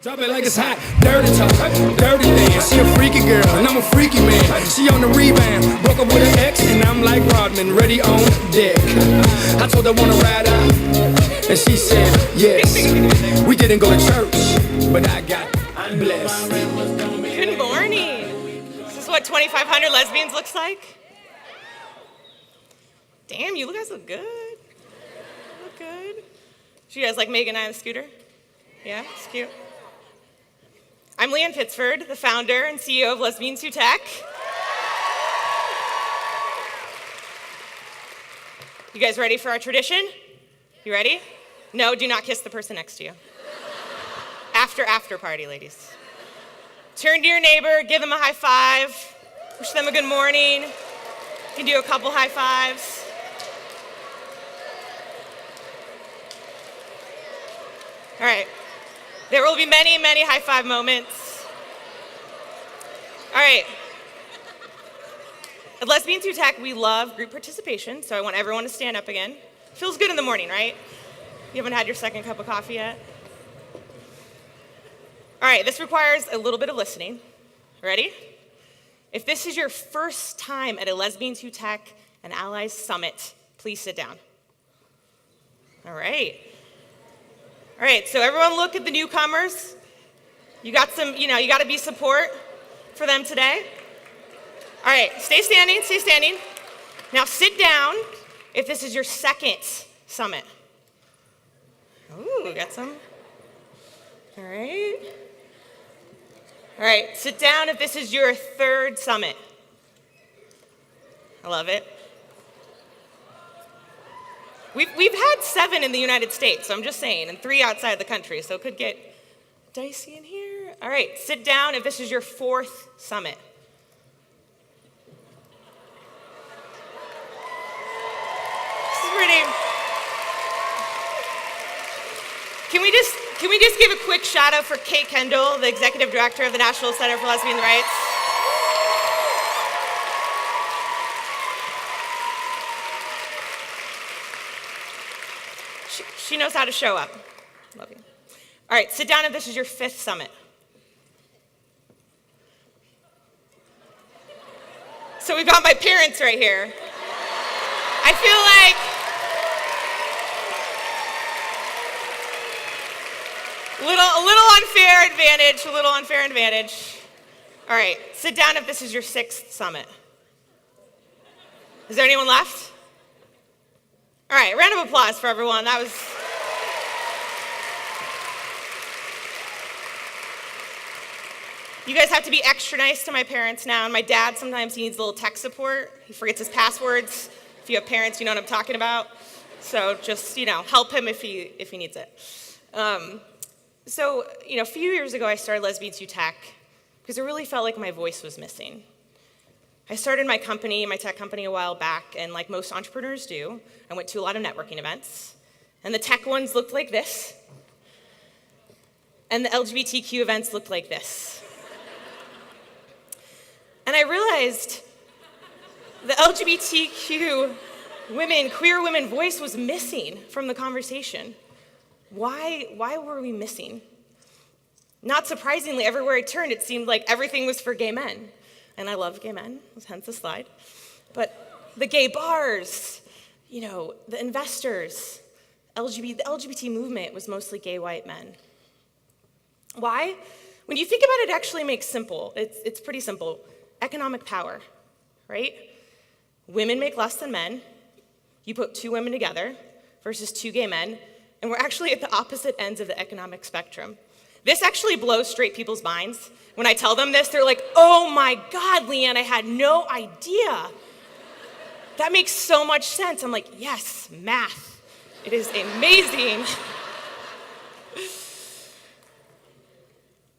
Drop it like it's hot, dirty talk, dirty dance. She a freaky girl and I'm a freaky man. She on the rebound, broke up with her ex and I'm like Rodman, ready on deck. I told her wanna ride out and she said yes. We didn't go to church, but I'm blessed. Good morning. This is what 2,500 lesbians looks like. Damn, you guys look good. Look good. So you guys like Megan and I on the scooter? Yeah, it's cute. I'm Leanne Pittsford, the founder and CEO of Lesbians Who Tech. You guys ready for our tradition? You ready? No, do not kiss the person next to you. After party, ladies. Turn to your neighbor, give them a high five, wish them a good morning. You can do a couple high fives. All right. There will be many, many high five moments. All right. At Lesbians Who Tech, we love group participation, so I want everyone to stand up again. Feels good in the morning, right? You haven't had your second cup of coffee yet? All right, this requires a little bit of listening. Ready? If this is your first time at a Lesbians Who Tech and Allies Summit, please sit down. All right. All right, so everyone look at the newcomers. You got some, you got to be support for them today. All right, stay standing, stay standing. Now sit down if this is your second summit. Ooh, we got some. All right. All right, sit down if this is your third summit. I love it. We've had 7 in the United States, so I'm just saying, and 3 outside the country, so it could get dicey in here. All right, sit down if this is your 4th summit. This is pretty. Can we just give a quick shout out for Kate Kendall, the executive director of the National Center for Lesbian Rights? She knows how to show up. Love you. All right, sit down if this is your 5th summit. So we've got my parents right here. I feel like a little unfair advantage. All right, sit down if this is your 6th summit. Is there anyone left? All right, round of applause for everyone. That was. You guys have to be extra nice to my parents now. And my dad, sometimes he needs a little tech support. He forgets his passwords. If you have parents, you know what I'm talking about. So just, help him if he needs it. So, a few years ago, I started Lesbians Who Tech because I really felt like my voice was missing. I started my tech company a while back, and like most entrepreneurs do, I went to a lot of networking events, and the tech ones looked like this, and the LGBTQ events looked like this. And I realized the LGBTQ queer women voice was missing from the conversation. Why were we missing? Not surprisingly, everywhere I turned, it seemed like everything was for gay men. And I love gay men, hence the slide. But the gay bars, the investors, the LGBT movement was mostly gay white men. Why? When you think about it, it actually makes simple. It's pretty simple. Economic power, right? Women make less than men. You put 2 women together versus 2 gay men, and we're actually at the opposite ends of the economic spectrum. This actually blows straight people's minds. When I tell them this, they're like, oh my God, Leanne, I had no idea. That makes so much sense. I'm like, yes, math. It is amazing.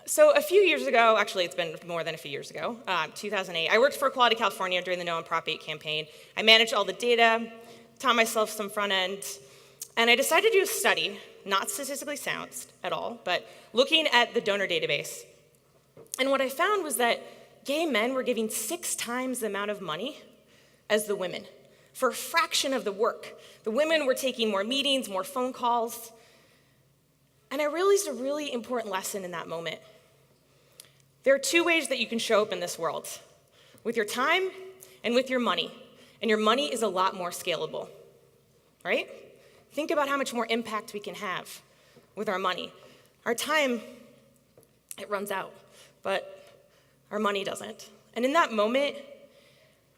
So a few years ago, actually it's been more than a few years ago, 2008, I worked for Equality California during the No on Prop 8 campaign. I managed all the data, taught myself some front end, and I decided to do a study, not statistically sound at all, but looking at the donor database. And what I found was that gay men were giving 6 times the amount of money as the women for a fraction of the work. The women were taking more meetings, more phone calls. And I realized a really important lesson in that moment. There are two ways that you can show up in this world, with your time and with your money. And your money is a lot more scalable, right? Think about how much more impact we can have with our money. Our time, it runs out, but our money doesn't. And in that moment,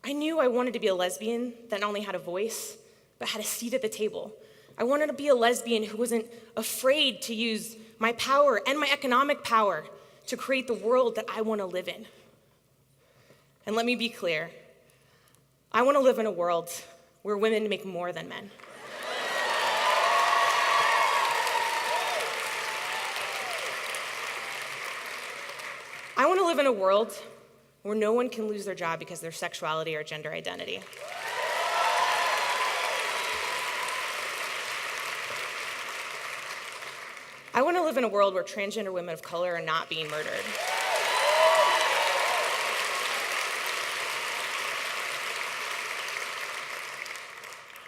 I knew I wanted to be a lesbian that not only had a voice, but had a seat at the table. I wanted to be a lesbian who wasn't afraid to use my power and my economic power to create the world that I want to live in. And let me be clear, I want to live in a world where women make more than men. I want to live in a world where no one can lose their job because of their sexuality or gender identity. I want to live in a world where transgender women of color are not being murdered.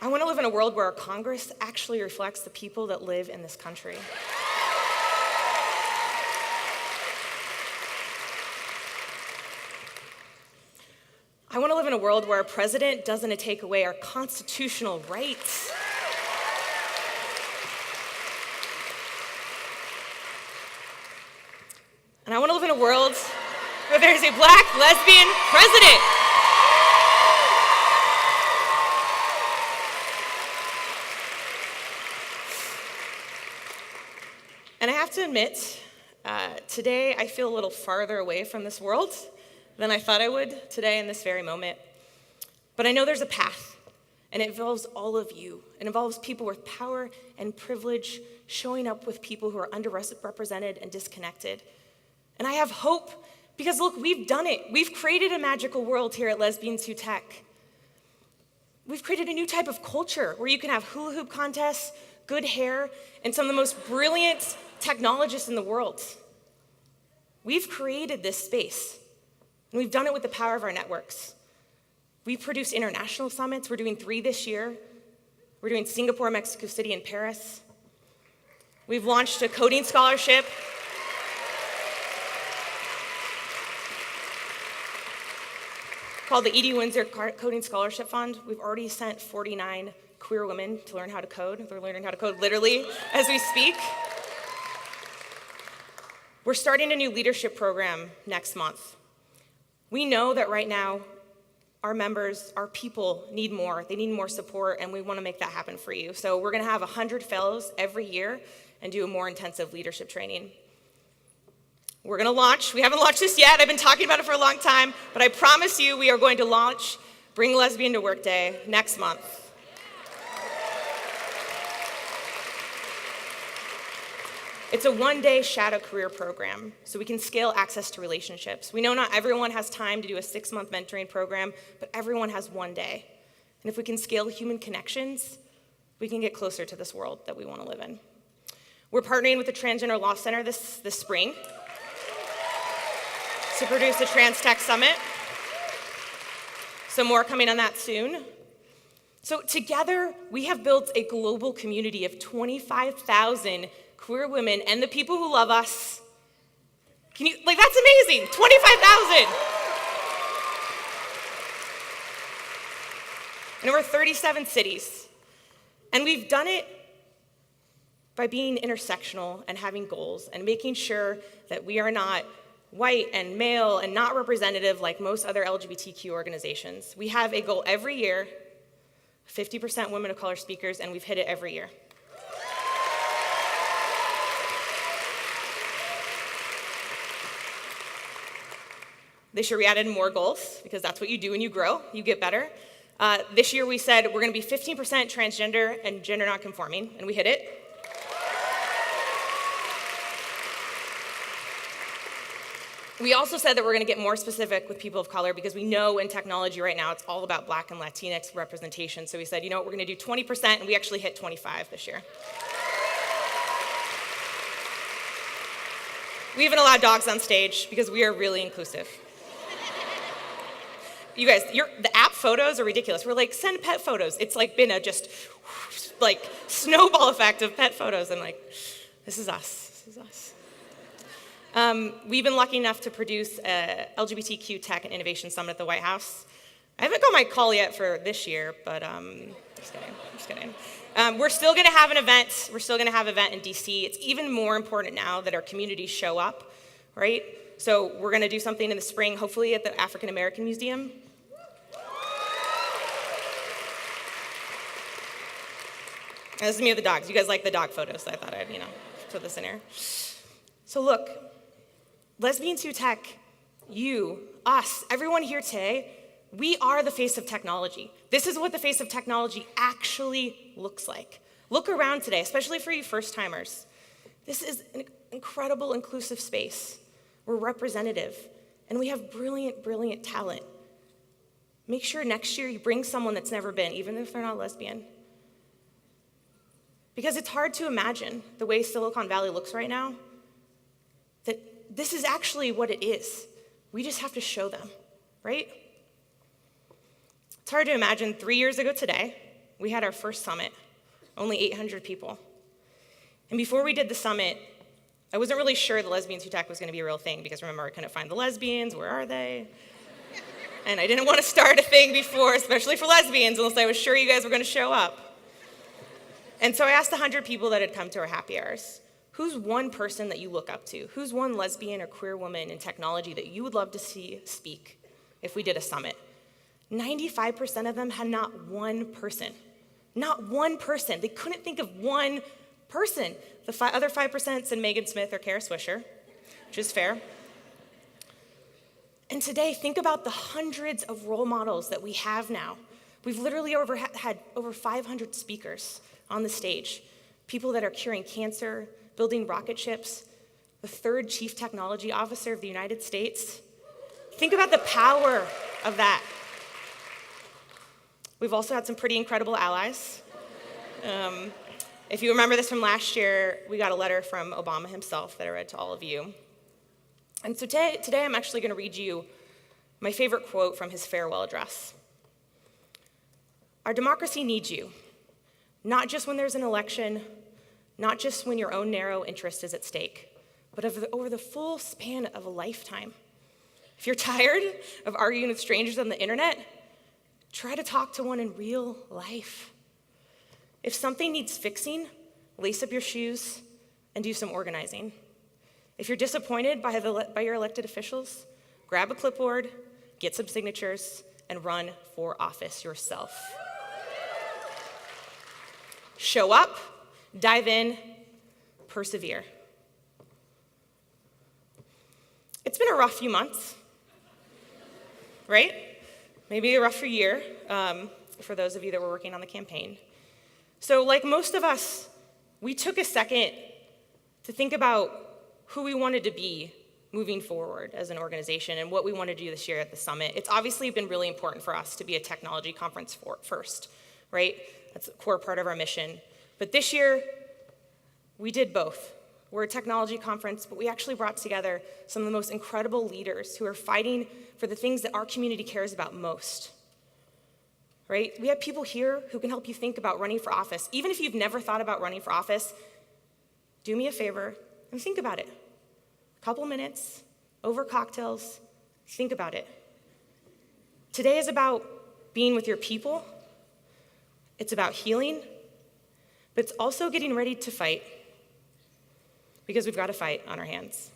I want to live in a world where our Congress actually reflects the people that live in this country. I want to live in a world where our president doesn't take away our constitutional rights. And I want to live in a world where there's a black lesbian president. And I have to admit, today I feel a little farther away from this world than I thought I would today in this very moment. But I know there's a path, and it involves all of you. It involves people with power and privilege showing up with people who are underrepresented and disconnected. And I have hope because, look, we've done it. We've created a magical world here at Lesbians Who Tech. We've created a new type of culture where you can have hula hoop contests, good hair, and some of the most brilliant technologists in the world. We've created this space, and we've done it with the power of our networks. We've produced international summits. We're doing 3 this year. We're doing Singapore, Mexico City, and Paris. We've launched a coding scholarship. Called the Edie Windsor Coding Scholarship Fund. We've already sent 49 queer women to learn how to code. They're learning how to code literally as we speak. We're starting a new leadership program next month. We know that right now, our members, our people need more. They need more support, and we want to make that happen for you. So we're going to have 100 fellows every year and do a more intensive leadership training. We're going to launch. We haven't launched this yet. I've been talking about it for a long time, but I promise you we are going to launch Bring Lesbian to Work Day next month. It's a 1-day shadow career program, so we can scale access to relationships. We know not everyone has time to do a 6-month mentoring program, but everyone has 1 day. And if we can scale human connections, we can get closer to this world that we want to live in. We're partnering with the Transgender Law Center this spring to produce a TRANSTECH summit. So more coming on that soon. So together, we have built a global community of 25,000 queer women and the people who love us. Can you, that's amazing, 25,000. In over 37 cities. And we've done it by being intersectional and having goals and making sure that we are not white and male and not representative like most other LGBTQ organizations. We have a goal every year, 50% women of color speakers, and we've hit it every year. This year we added more goals, because that's what you do when you grow, you get better. This year we said we're gonna be 15% transgender and gender nonconforming, and we hit it. We also said that we're gonna get more specific with people of color because we know in technology right now it's all about Black and Latinx representation. So we said, you know what, we're gonna do 20%, and we actually hit 25 this year. We even allowed dogs on stage because we are really inclusive. You guys, the app photos are ridiculous. We're like, send pet photos. It's like been a just like snowball effect of pet photos. I'm like, This is us. This is us. We've been lucky enough to produce a LGBTQ Tech and Innovation Summit at the White House. I haven't got my call yet for this year, but just kidding. We're still going to have an event. We're still going to have an event in DC. It's even more important now that our communities show up, right? So we're going to do something in the spring, hopefully at the African American Museum. And this is me with the dogs. You guys like the dog photos, so I thought I'd, put this in here. So look, Lesbians Who Tech, you, us, everyone here today, we are the face of technology. This is what the face of technology actually looks like. Look around today, especially for you first-timers. This is an incredible, inclusive space. We're representative, and we have brilliant, brilliant talent. Make sure next year you bring someone that's never been, even if they're not lesbian. Because it's hard to imagine the way Silicon Valley looks right now, that this is actually what it is. We just have to show them, right? It's hard to imagine 3 years ago today, we had our first summit, only 800 people. And before we did the summit, I wasn't really sure the Lesbians Who Tech was going to be a real thing because remember, I couldn't find the lesbians, where are they? And I didn't want to start a thing before, especially for lesbians, unless I was sure you guys were going to show up. And so I asked 100 people that had come to our happy hours, who's one person that you look up to? Who's one lesbian or queer woman in technology that you would love to see speak if we did a summit? 95% of them had not one person. Not one person. They couldn't think of one person. The other 5% said Megan Smith or Kara Swisher, which is fair. And today, think about the hundreds of role models that we have now. We've literally had over 500 speakers on the stage. People that are curing cancer, building rocket ships, the third chief technology officer of the United States. Think about the power of that. We've also had some pretty incredible allies. If you remember this from last year, we got a letter from Obama himself that I read to all of you. And so today I'm actually going to read you my favorite quote from his farewell address. Our democracy needs you, not just when there's an election, not just when your own narrow interest is at stake, but over the full span of a lifetime. If you're tired of arguing with strangers on the internet, try to talk to one in real life. If something needs fixing, lace up your shoes and do some organizing. If you're disappointed by your elected officials, grab a clipboard, get some signatures, and run for office yourself. Show up, dive in, persevere. It's been a rough few months, right? Maybe a rougher year for those of you that were working on the campaign. So like most of us, we took a second to think about who we wanted to be moving forward as an organization and what we want to do this year at the summit. It's obviously been really important for us to be a technology conference first, right? That's a core part of our mission. But this year, we did both. We're a technology conference, but we actually brought together some of the most incredible leaders who are fighting for the things that our community cares about most. Right? We have people here who can help you think about running for office. Even if you've never thought about running for office, do me a favor and think about it. A couple minutes, over cocktails, think about it. Today is about being with your people. It's about healing, but it's also getting ready to fight because we've got a fight on our hands.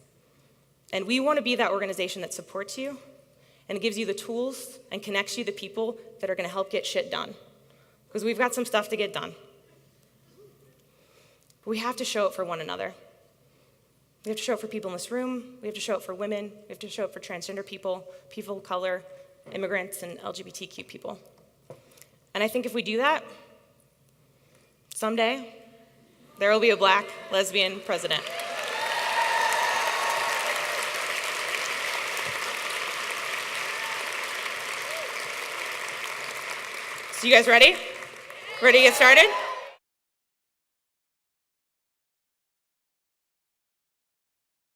And we want to be that organization that supports you and gives you the tools and connects you to people that are going to help get shit done. Because we've got some stuff to get done. But we have to show it for one another. We have to show it for people in this room. We have to show it for women. We have to show it for transgender people, people of color, immigrants, and LGBTQ people. And I think if we do that, someday, there will be a black lesbian president. So you guys ready? Ready to get started?